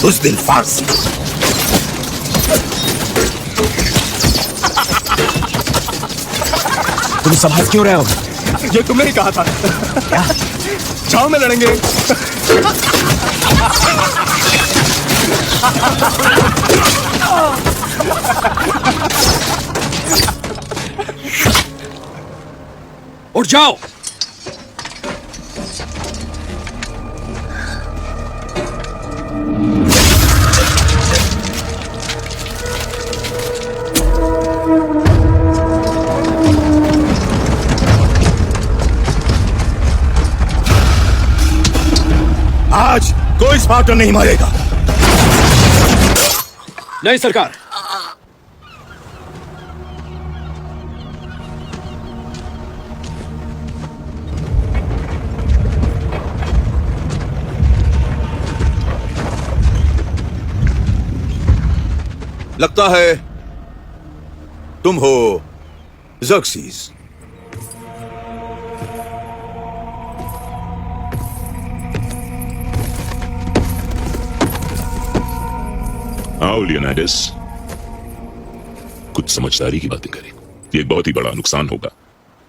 बुज़दिल फारसी। तुम सब हंस क्यों रहे हो? ये तुमने ही कहा था। क्या? छाव में लड़ेंगे। उठ जाओ। आज कोई स्पार्टन नहीं मारेगा। नहीं सरकार। लगता है तुम हो ज़र्क्सीस। आओ लियोनाइडस, कुछ समझदारी की बातें करें। ये एक बहुत ही बड़ा नुकसान होगा।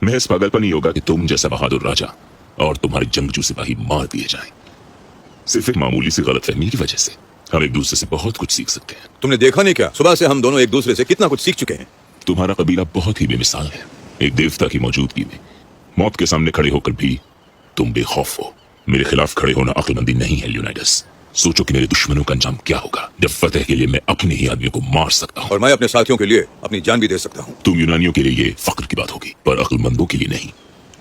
महज पागलपन ही होगा कि तुम जैसा बहादुर राजा और तुम्हारे जंगजू सिपाही मार दिए जाएं। सिर्फ एक मामूली सी गलतफहमी की वजह से हम एक दूसरे से बहुत कुछ सीख सकते हैं। तुमने देखा नहीं क्या, सुबह से हम दोनों एक दूसरे से कितना कुछ सीख चुके हैं। तुम्हारा कबीला बहुत ही बेमिसाल है। एक देवता की मौजूदगी में मौत के सामने खड़े होकर भी तुम बेखौफ हो। मेरे खिलाफ खड़े होना अक्लमंदी नहीं है लियोनाइडस। सोचो कि मेरे दुश्मनों का अंजाम क्या होगा जब फतेह के लिए मैं अपने ही आदमियों को मार सकता हूँ। और मैं अपने साथियों के लिए अपनी जान भी दे सकता हूँ। तुम यूनानियों के लिए ये फक्र की बात होगी, पर अक्लमंदों के लिए नहीं।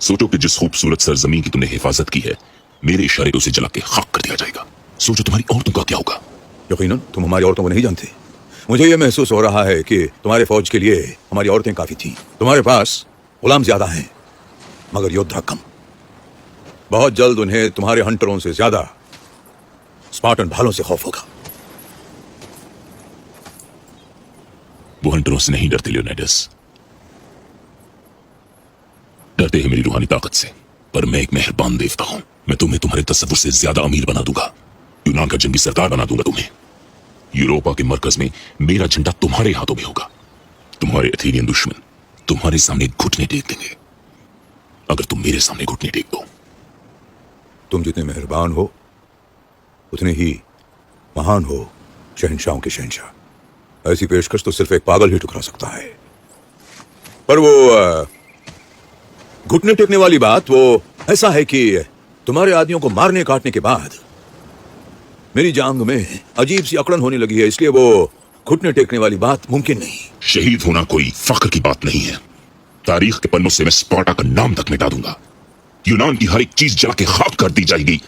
सोचो कि जिस खूबसूरत सरजमीन की तुमने हिफाजत की है, मेरे इशारे पे उसे जला के खाक कर दिया जाएगा। सोचो तुम्हारी औरतों का क्या होगा। यकीनन तुम हमारी औरतों को नहीं जानते। मुझे यह महसूस हो रहा है कि तुम्हारे फौज के लिए हमारी औरतें काफी थी। तुम्हारे पास गुलाम ज्यादा हैं मगर योद्धा कम। बहुत जल्द उन्हें तुम्हारे हंटरों से ज्यादा स्पार्टन भालों से खौफ होगा। वो हंटरों से नहीं डरते लियोनाइडस, डरते हैं मेरी रूहानी ताकत से। पर मैं एक मेहरबान देवता हूं। मैं तुम्हें तुम्हारे तसव्वुर से ज्यादा अमीर बना दूंगा। यूनान का जंगी सरदार बना दूंगा तुम्हें। यूरोपा के मरकज में मेरा झंडा तुम्हारे हाथों में होगा। तुम्हारे एथेनियन दुश्मन तुम्हारे सामने घुटने टेक देंगे अगर तुम मेरे सामने घुटने टेक दो। तुम जितने मेहरबान हो उतने ही महान हो शहंशाहों के शहंशाह। ऐसी पेशकश तो सिर्फ एक पागल ही टुकरा सकता है। पर वो घुटने टेकने वाली बात, वो ऐसा है कि तुम्हारे आदमियों को मारने काटने के बाद मेरी जांग में अजीब सी अकड़न होने लगी है, इसलिए वो घुटने टेकने वाली बात मुमकिन नहीं। शहीद होना कोई फख्र की बात नहीं है। तारीख के पन्नों से मैं स्पार्टा का नाम तक मिटा दूंगा। यूनान की हर एक चीज जला के खाक कर दी जाएगी।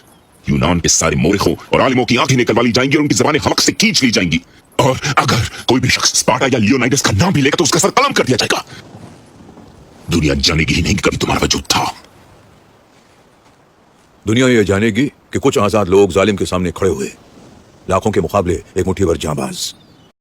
यूनान के सारे मोरिखों और आलिमों की आंखें निकलवा ली जाएंगी और उनकी ज़बानें हलक से खींच ली जाएंगी। और अगर कोई भी शख्स स्पार्टा या लियोनाइडस का नाम भी लेगा तो उसका सर कलम कर दिया जाएगा। दुनिया जानेगी ही नहीं कि कभी तुम्हारा वजूद था। दुनिया ये जानेगी कि कुछ आजाद लोग जालिम के सामने खड़े हुए, लाखों के मुकाबले एक मुट्ठी भर जांबाज।